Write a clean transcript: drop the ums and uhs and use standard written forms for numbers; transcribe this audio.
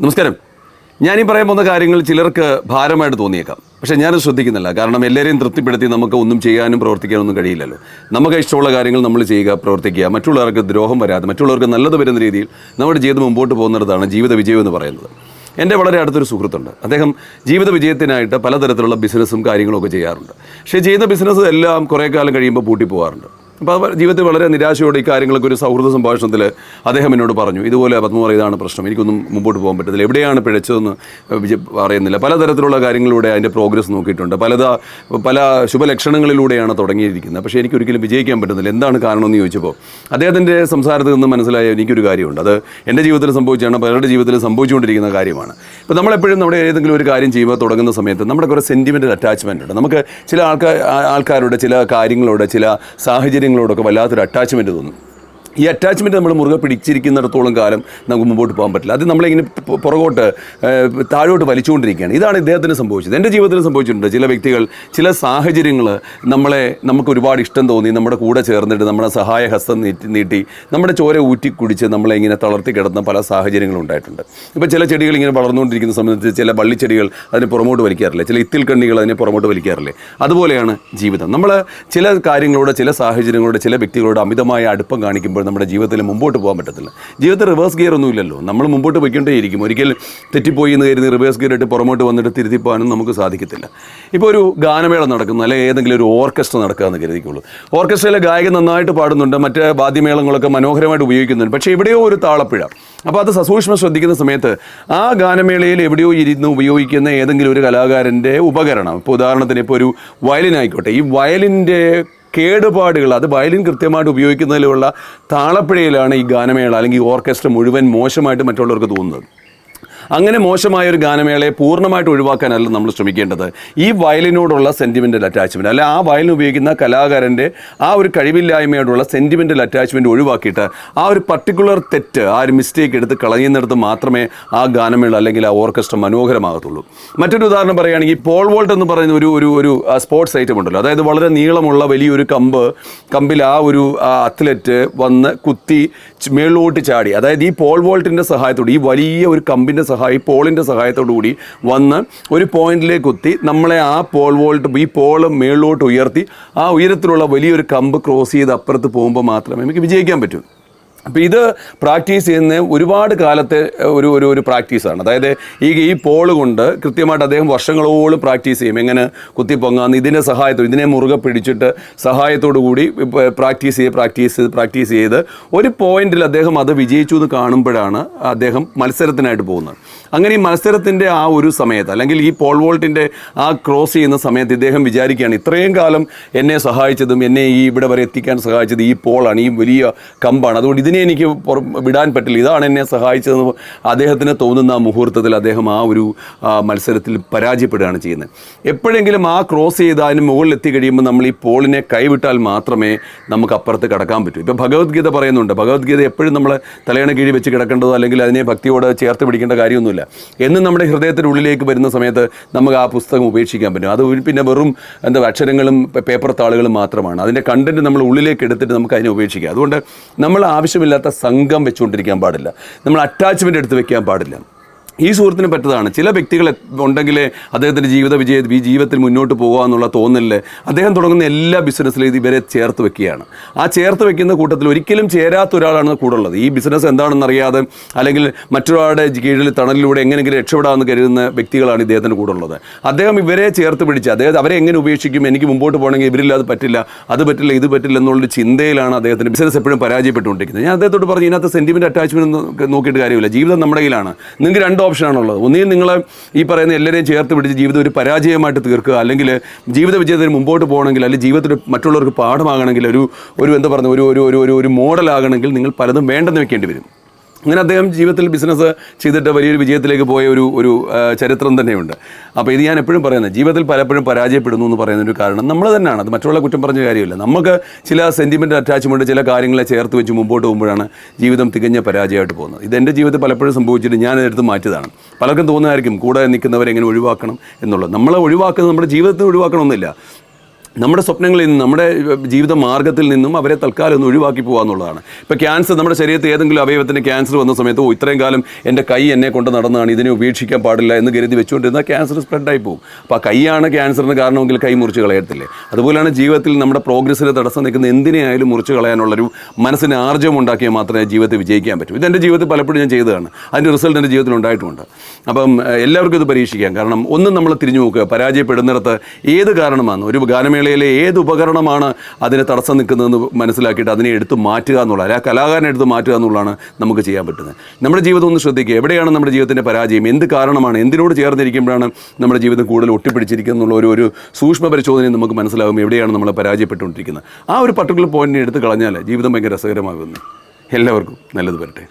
നമസ്കാരം. ഞാനീ പറയാൻ പോകുന്ന കാര്യങ്ങൾ ചിലർക്ക് ഭാരമായിട്ട് തോന്നിയേക്കാം. പക്ഷേ ഞാനത് ശ്രദ്ധിക്കുന്നില്ല. കാരണം എല്ലാവരെയും തൃപ്തിപ്പെടുത്തി നമുക്ക് ഒന്നും ചെയ്യാനും പ്രവർത്തിക്കാനൊന്നും കഴിയില്ലല്ലോ. നമുക്ക് ഇഷ്ടമുള്ള കാര്യങ്ങൾ നമ്മൾ ചെയ്യുക, പ്രവർത്തിക്കുക, മറ്റുള്ളവർക്ക് ദ്രോഹം വരാതെ മറ്റുള്ളവർക്ക് നല്ലത് വരുന്ന രീതിയിൽ നമ്മുടെ ജീവിതം മുമ്പോട്ട് പോകുന്നിടത്താണ് ജീവിത വിജയം എന്ന് പറയുന്നത്. എൻ്റെ വളരെ അടുത്തൊരു സുഹൃത്തുണ്ട്. അദ്ദേഹം ജീവിത വിജയത്തിനായിട്ട് പലതരത്തിലുള്ള ബിസിനസ്സും കാര്യങ്ങളൊക്കെ ചെയ്യാറുണ്ട്. പക്ഷേ ചെയ്യുന്ന ബിസിനസ് എല്ലാം കുറേ കാലം കഴിയുമ്പോൾ പൂട്ടിപ്പോകാറുണ്ട്. അപ്പോൾ ജീവിതത്തിൽ വളരെ നിരാശയോടെ ഈ കാര്യങ്ങളൊക്കെ ഒരു സൗഹൃദ സംഭാഷണത്തിൽ അദ്ദേഹം എന്നോട് പറഞ്ഞു, ഇതുപോലെ പത്മകുമാർ ഇതാണ് പ്രശ്നം, എനിക്കൊന്നും മുമ്പോട്ട് പോകാൻ പറ്റത്തില്ല, എവിടെയാണ് പിഴച്ചതെന്ന് പറയുന്നില്ല. പലതരത്തിലുള്ള കാര്യങ്ങളിലൂടെ അതിൻ്റെ പ്രോഗ്രസ് നോക്കിയിട്ടുണ്ട്, പല ശുഭലക്ഷണങ്ങളിലൂടെയാണ് തുടങ്ങിയിരിക്കുന്നത്. പക്ഷേ എനിക്കൊരിക്കലും വിജയിക്കാൻ പറ്റുന്നില്ല. എന്താണ് കാരണമെന്ന് ചോദിച്ചപ്പോൾ അദ്ദേഹത്തിൻ്റെ സംസാരത്തിൽ നിന്ന് മനസ്സിലായ എനിക്കൊരു കാര്യമുണ്ട്. അത് എൻ്റെ ജീവിതത്തിൽ സംഭവിച്ചാണ്, പലരുടെ ജീവിതത്തിൽ സംഭവിച്ചുകൊണ്ടിരിക്കുന്ന കാര്യമാണ്. ഇപ്പോൾ നമ്മളെപ്പോഴും നമ്മുടെ ഏതെങ്കിലും ഒരു കാര്യം ചെയ്യുമ്പോൾ തുടങ്ങുന്ന സമയത്ത് നമ്മുടെ കുറേ സെൻറ്റിമെൻ്റൽ അറ്റാച്ച്മെൻ്റ് ഉണ്ട്. നമുക്ക് ചില ആൾക്കാരുടെ ചില കാര്യങ്ങളോട്, ചില സാഹചര്യങ്ങളോടൊക്കെ വല്ലാത്തൊരു അറ്റാച്ച്മെൻറ്റ് തോന്നും. ഈ അറ്റാച്ച്മെൻറ്റ് നമ്മൾ മുറുകെ പിടിച്ചിരിക്കുന്നിടത്തോളം കാലം നമുക്ക് മുമ്പോട്ട് പോകാൻ പറ്റില്ല. അത് നമ്മളിങ്ങനെ പുറകോട്ട് താഴോട്ട് വലിച്ചുകൊണ്ടിരിക്കുകയാണ്. ഇതാണ് ഇദ്ദേഹത്തിന് സംഭവിച്ചത്. എൻ്റെ ജീവിതത്തിൽ സംഭവിച്ചിട്ടുണ്ട്. ചില വ്യക്തികൾ, ചില സാഹചര്യങ്ങൾ നമുക്ക് ഒരുപാട് ഇഷ്ടം തോന്നി നമ്മുടെ കൂടെ ചേർന്നിട്ട് നമ്മുടെ സഹായഹസ്തം നീട്ടി നമ്മുടെ ചോര ഊറ്റി കുടിച്ച് നമ്മളെ ഇങ്ങനെ തളർത്തി കിടന്ന പല സാഹചര്യങ്ങളും ഉണ്ടായിട്ടുണ്ട്. ഇപ്പോൾ ചില ചെടികൾ ഇങ്ങനെ വളർന്നുകൊണ്ടിരിക്കുന്ന സമയത്ത് ചില വള്ളിച്ചെടികൾ അതിനെ പുറമോട്ട് വലിക്കാറില്ലേ, ചില ഇത്തിൽ കണ്ണികൾ അതിനെ പുറമോട്ട് വലിക്കാറില്ലേ. അതുപോലെയാണ് ജീവിതം. നമ്മൾ ചില കാര്യങ്ങളോട്, ചില സാഹചര്യങ്ങളോട്, ചില വ്യക്തികളോട് അമിതമായ അടുപ്പം കാണിക്കുമ്പോൾ നമ്മുടെ ജീവിതത്തിൽ മുമ്പോട്ട് പോകാൻ പറ്റത്തില്ല. ജീവിതത്തിൽ റിവേഴ്സ് ഗിയർ ഒന്നും ഇല്ലല്ലോ. നമ്മൾ മുമ്പോട്ട് പോയിക്കൊണ്ടേയിരിക്കും. ഒരിക്കൽ തെറ്റിപ്പോയി എന്ന് കരുതി റിവേഴ്സ് ഗിയർ ഇട്ട് പുറമോട്ട് വന്നിട്ട് തിരുത്തി പോകാനും നമുക്ക് സാധിക്കത്തില്ല. ഇപ്പോൾ ഒരു ഗാനമേള നടക്കുന്നു, അല്ലെങ്കിൽ ഏതെങ്കിലും ഒരു ഓർക്കസ്ട്ര നടക്കുക എന്ന് കരുതിക്കുള്ളൂ. ഓർക്കസ്ട്രയിലെ ഗായകൻ നന്നായിട്ട് പാടുന്നുണ്ട്, മറ്റ് വാദ്യമേളങ്ങളൊക്കെ മനോഹരമായിട്ട് ഉപയോഗിക്കുന്നുണ്ട്. പക്ഷേ എവിടെയോ ഒരു താളപ്പിഴ. അപ്പോൾ അത് സസൂക്ഷ്മം ശ്രദ്ധിക്കുന്ന സമയത്ത് ആ ഗാനമേളയിൽ എവിടെയോ ഇരുന്ന് ഉപയോഗിക്കുന്ന ഏതെങ്കിലും ഒരു കലാകാരൻ്റെ ഉപകരണം, ഇപ്പോൾ ഉദാഹരണത്തിന് ഇപ്പോൾ ഒരു വയലിൻ ആയിക്കോട്ടെ, ഈ വയലിൻ്റെ കേടുപാടുകൾ, അത് വയലിൻ കൃത്യമായിട്ട് ഉപയോഗിക്കുന്നതിലുള്ള താളപ്പിഴയിലാണ് ഈ ഗാനമേള അല്ലെങ്കിൽ ഓർക്കസ്ട്ര മുഴുവൻ മോശമായിട്ട് മറ്റുള്ളവർക്ക് തോന്നുന്നത്. അങ്ങനെ മോശമായ ഒരു ഗാനമേളയെ പൂർണ്ണമായിട്ട് ഒഴിവാക്കാനല്ല നമ്മൾ ശ്രമിക്കേണ്ടത്. ഈ വയലിനോടുള്ള സെൻറ്റിമെൻ്റൽ അറ്റാച്ച്മെൻറ്റ്, അല്ലെ ആ വയലിൻ ഉപയോഗിക്കുന്ന കലാകാരൻ്റെ ആ ഒരു കഴിവില്ലായ്മയോടുള്ള സെൻറ്റിമെൻ്റൽ അറ്റാച്ച്മെൻറ്റ് ഒഴിവാക്കിയിട്ട് ആ ഒരു പർട്ടിക്കുലർ തെറ്റ്, ആ ഒരു മിസ്റ്റേക്ക് എടുത്ത് കളയുന്നിടത്ത് മാത്രമേ ആ ഗാനമേള അല്ലെങ്കിൽ ആ ഓർക്കസ്ട്ര മനോഹരമാകത്തുള്ളൂ. മറ്റൊരു ഉദാഹരണം പറയുകയാണെങ്കിൽ പോൾ വോൾട്ട് എന്ന് പറയുന്ന ഒരു സ്പോർട്സ് ഐറ്റം ഉണ്ടല്ലോ. അതായത് വളരെ നീളമുള്ള വലിയൊരു കമ്പിൽ ആ ഒരു അത്ലറ്റ് വന്ന് കുത്തി മേളിലോട്ട് ചാടി. അതായത് ഈ പോൾ വോൾട്ടിൻ്റെ സഹായത്തോടെ, ഈ വലിയ ഒരു കമ്പിൻ്റെ പോളിൻ്റെ സഹായത്തോടു കൂടി വന്ന് ഒരു പോയിന്റിലേക്ക് കുത്തി നമ്മളെ ആ ഈ പോൾ മേളിലോട്ട് ഉയർത്തി ആ ഉയരത്തിലുള്ള വലിയൊരു കമ്പ് ക്രോസ് ചെയ്ത് അപ്പുറത്ത് പോകുമ്പോൾ മാത്രമേ നമുക്ക് വിജയിക്കാൻ പറ്റൂ. അപ്പോൾ ഇത് പ്രാക്ടീസ് ചെയ്യുന്ന ഒരുപാട് കാലത്തെ ഒരു പ്രാക്ടീസാണ്. അതായത് ഈ പോള് കൊണ്ട് കൃത്യമായിട്ട് അദ്ദേഹം വർഷങ്ങളോളം പ്രാക്ടീസ് ചെയ്യും, എങ്ങനെ കുത്തിപ്പൊങ്ങാന്ന്. ഇതിൻ്റെ സഹായത്തോടെ, ഇതിനെ മുറുകെ പിടിച്ചിട്ട് സഹായത്തോടു കൂടി പ്രാക്ടീസ് ചെയ്ത് ഒരു പോയിന്റിൽ അദ്ദേഹം അത് വിജയിച്ചു എന്ന് കാണുമ്പോഴാണ് അദ്ദേഹം മത്സരത്തിനായിട്ട് പോകുന്നത്. അങ്ങനെ ഈ മത്സരത്തിൻ്റെ ആ ഒരു സമയത്ത്, അല്ലെങ്കിൽ ഈ പോൾ വോൾട്ടിൻ്റെ ആ ക്രോസ് ചെയ്യുന്ന സമയത്ത് ഇദ്ദേഹം വിചാരിക്കുകയാണ്, ഇത്രയും കാലം എന്നെ സഹായിച്ചതും എന്നെ ഇവിടെ വരെ എത്തിക്കാൻ സഹായിച്ചത് ഈ പോളാണ്, ഈ വലിയ കമ്പാണ്, അതുകൊണ്ട് ഇതിനെ എനിക്ക് വിടാൻ പറ്റില്ല, ഇതാണ് എന്നെ സഹായിച്ചതെന്ന് അദ്ദേഹത്തിന് തോന്നുന്ന ആ മുഹൂർത്തത്തിൽ അദ്ദേഹം ആ ഒരു മത്സരത്തിൽ പരാജയപ്പെടുകയാണ് ചെയ്യുന്നത്. എപ്പോഴെങ്കിലും ആ ക്രോസ് ചെയ്ത് അതിന് മുകളിൽ എത്തിക്കഴിയുമ്പോൾ നമ്മൾ ഈ പോളിനെ കൈവിട്ടാൽ മാത്രമേ നമുക്ക് അപ്പുറത്ത് കടക്കാൻ പറ്റൂ. ഇപ്പോൾ ഭഗവത്ഗീത പറയുന്നുണ്ട്, ഭഗവത്ഗീത എപ്പോഴും നമ്മൾ തലയണ കീഴിൽ വെച്ച് കിടക്കേണ്ടതോ അല്ലെങ്കിൽ അതിനെ ഭക്തിയോട് ചേർത്ത് പിടിക്കേണ്ട കാര്യമൊന്നുമില്ല. എന്നും നമ്മുടെ ഹൃദയത്തിനുള്ളിലേക്ക് വരുന്ന സമയത്ത് നമുക്ക് ആ പുസ്തകം ഉപേക്ഷിക്കാൻ പറ്റും. അത് പിന്നെ വെറും അക്ഷരങ്ങളും പേപ്പർ താളുകളും മാത്രമാണ്. അതിൻ്റെ കണ്ടൻറ്റ് നമ്മൾ ഉള്ളിലേക്ക് എടുത്തിട്ട് നമുക്ക് അതിനെ ഉപേക്ഷിക്കാം. അതുകൊണ്ട് നമ്മൾ ആവശ്യമില്ലാത്ത സംഘം വെച്ചുകൊണ്ടിരിക്കാൻ പാടില്ല, നമ്മൾ അറ്റാച്ച്മെൻ്റ് എടുത്ത് വെക്കാൻ പാടില്ല. ഈ സുഹൃത്തിന് പറ്റതാണ്. ചില വ്യക്തികൾ ഉണ്ടെങ്കിലേ അദ്ദേഹത്തിൻ്റെ ജീവിതത്തിൽ മുന്നോട്ട് പോകുക എന്നുള്ള തോന്നലിൽ അദ്ദേഹം തുടങ്ങുന്ന എല്ലാ ബിസിനസ്സിലും ഇവരെ ചേർത്ത് വെക്കുകയാണ്. ആ ചേർത്ത് വെക്കുന്ന കൂട്ടത്തിൽ ഒരിക്കലും ചേരാത്ത ഒരാളാണ് കൂടെ ഉള്ളത്. ഈ ബിസിനസ് എന്താണെന്നറിയാതെ അല്ലെങ്കിൽ മറ്റൊരാളുടെ കീഴിൽ തണലിലൂടെ എങ്ങനെയെങ്കിലും രക്ഷപ്പെടാമെന്ന് കരുതുന്ന വ്യക്തികളാണ് ഇദ്ദേഹത്തിൻ്റെ കൂടെ ഉള്ളത്. അദ്ദേഹം ഇവരെ ചേർത്ത് പിടിച്ച് അവരെ എങ്ങനെ ഉപേക്ഷിക്കും, എനിക്ക് മുമ്പോട്ട് പോകണമെങ്കിൽ ഇവരില്ലാതെ പറ്റില്ല, അത് പറ്റില്ല, ഇത് പറ്റില്ല എന്നുള്ളൊരു ചിന്തയിലാണ് അദ്ദേഹത്തിൻ്റെ ബിസിനസ് എപ്പോഴും പരാജയപ്പെട്ടുകൊണ്ടിരിക്കുന്നത്. ഞാൻ അദ്ദേഹത്തോട് പറഞ്ഞു, ഇതിനകത്ത് സെൻറ്റിമെൻ്റ് അറ്റാച്ച്മെൻറ്റ് നോക്കിയിട്ട് കാര്യമില്ല. ജീവിതം നമ്മുടെ കയ്യിലാണ്. നിങ്ങൾക്ക് രണ്ട് ഓപ്ഷനാണുള്ളത്. ഒന്നുകിൽ നിങ്ങൾ ഈ പറയുന്ന എല്ലാവരെയും ചേർത്ത് പിടിച്ച് ജീവിതം ഒരു പരാജയമായിട്ട് തീർക്കുക, അല്ലെങ്കിൽ ജീവിത വിജയത്തിന് മുമ്പോട്ട് പോകണമെങ്കിൽ, അല്ലെങ്കിൽ ജീവിതത്തിൽ മറ്റുള്ളവർക്ക് പാഠമാകണമെങ്കിൽ, ഒരു മോഡലാകണമെങ്കിൽ നിങ്ങൾ പലതും വേണ്ടെന്ന് വെക്കേണ്ടി വരും. അങ്ങനെ അദ്ദേഹം ജീവിതത്തിൽ ബിസിനസ് ചെയ്തിട്ട് വലിയൊരു വിജയത്തിലേക്ക് പോയ ഒരു ചരിത്രം തന്നെയുണ്ട്. അപ്പോൾ ഇത് ഞാൻ എപ്പോഴും പറയുന്നത്, ജീവിതത്തിൽ പലപ്പോഴും പരാജയപ്പെടുന്നു എന്ന് പറയുന്നൊരു കാരണം നമ്മൾ തന്നെയാണ്. അത് മറ്റുള്ള കുറ്റം പറഞ്ഞ കാര്യമില്ല. നമുക്ക് ചില സെൻറ്റിമെൻ്റ് അറ്റാച്ച്മെൻറ്റ്, ചില കാര്യങ്ങളെ ചേർത്ത് വെച്ച് മുമ്പോട്ട് പോകുമ്പോഴാണ് ജീവിതം തികഞ്ഞ പരാജയമായിട്ട് പോകുന്നത്. ഇതെൻ്റെ ജീവിതത്തിൽ പലപ്പോഴും സംഭവിച്ചിട്ട് ഞാൻ എടുത്ത് മാറ്റിയതാണ്. പലർക്കും തോന്നുമായിരിക്കും കൂടെ നിൽക്കുന്നവരെ എങ്ങനെ ഒഴിവാക്കണം എന്നുള്ളത്. നമ്മളെ ഒഴിവാക്കുന്നത് നമ്മുടെ ജീവിതത്തിൽ ഒഴിവാക്കണമെന്നില്ല. നമ്മുടെ സ്വപ്നങ്ങളിൽ നിന്നും നമ്മുടെ ജീവിത മാർഗ്ഗത്തിൽ നിന്നും അവരെ തൽക്കാലം ഒന്ന് ഒഴിവാക്കി പോകുക എന്നുള്ളതാണ്. ഇപ്പോൾ ക്യാൻസർ, നമ്മുടെ ശരീരത്തിൽ ഏതെങ്കിലും അവയവത്തിന് ക്യാൻസർ വന്ന സമയത്ത് ഇത്രയും കാലം എൻ്റെ കൈ എന്നെ കൊണ്ട് നടന്നതാണ്, ഇതിനെ ഉപേക്ഷിക്കാൻ പാടില്ല എന്ന് കരുതി വെച്ചുകൊണ്ടിരുന്നാൽ ക്യാൻസർ സ്പ്രെഡായി പോകും. അപ്പോൾ ആ കൈയാണ് ക്യാൻസറിന് കാരണമെങ്കിൽ കൈ മുറിച്ച് കളയത്തില്ലേ? അതുപോലെയാണ് ജീവിതത്തിൽ നമ്മുടെ പ്രോഗ്രസ്സിന് തടസ്സം നിൽക്കുന്ന എന്തിനെയായാലും മുറിച്ച് കളയാനുള്ളൊരു മനസ്സിന് ആർജ്ജം ഉണ്ടാക്കിയാൽ മാത്രമേ ജീവിതത്തിൽ വിജയിക്കാൻ പറ്റൂ. ഇതെൻ്റെ ജീവിതത്തിൽ പലപ്പോഴും ഞാൻ ചെയ്തതാണ്, അതിൻ്റെ റിസൾട്ട് എൻ്റെ ജീവിതത്തിൽ ഉണ്ടായിട്ടുമുണ്ട്. അപ്പം എല്ലാവർക്കും ഇത് പരീക്ഷിക്കാം. കാരണം ഒന്നും നമ്മൾ തിരിഞ്ഞു നോക്കുക, പരാജയപ്പെടുന്നിടത്ത് ഏത് കാരണമാണ്, ഒരു ഗാനമേളയിലെ ഏത് ഉപകരണമാണ് അതിന് തടസ്സം നിൽക്കുന്നതെന്ന് മനസ്സിലാക്കിയിട്ട് അതിനെ എടുത്ത് മാറ്റുക എന്നുള്ളത്, ആ കലാകാരനെ എടുത്ത് മാറ്റുക എന്നുള്ളതാണ് നമുക്ക് ചെയ്യാൻ പറ്റുന്നത്. നമ്മുടെ ജീവിതം ഒന്ന് ശ്രദ്ധിക്കുക, എവിടെയാണ് നമ്മുടെ ജീവിതത്തിൻ്റെ പരാജയം, എന്ത് കാരണമാണ്, എന്തിനോട് ചേർന്നിരിക്കുമ്പോഴാണ് നമ്മുടെ ജീവിതം കൂടുതൽ ഒട്ടിപ്പിടിച്ചിരിക്കുന്നത് എന്നുള്ള ഒരു സൂക്ഷ്മ പരിശോധനയും നമുക്ക് മനസ്സിലാകും എവിടെയാണ് നമ്മൾ പരാജയപ്പെട്ടുകൊണ്ടിരിക്കുന്നത്. ആ ഒരു പർട്ടിക്കുലർ പോയിന്റിനെ എടുത്ത് കളഞ്ഞാൽ ജീവിതം ഭയങ്കര രസകരമാകുന്നു. എല്ലാവർക്കും നല്ലത് വരട്ടെ.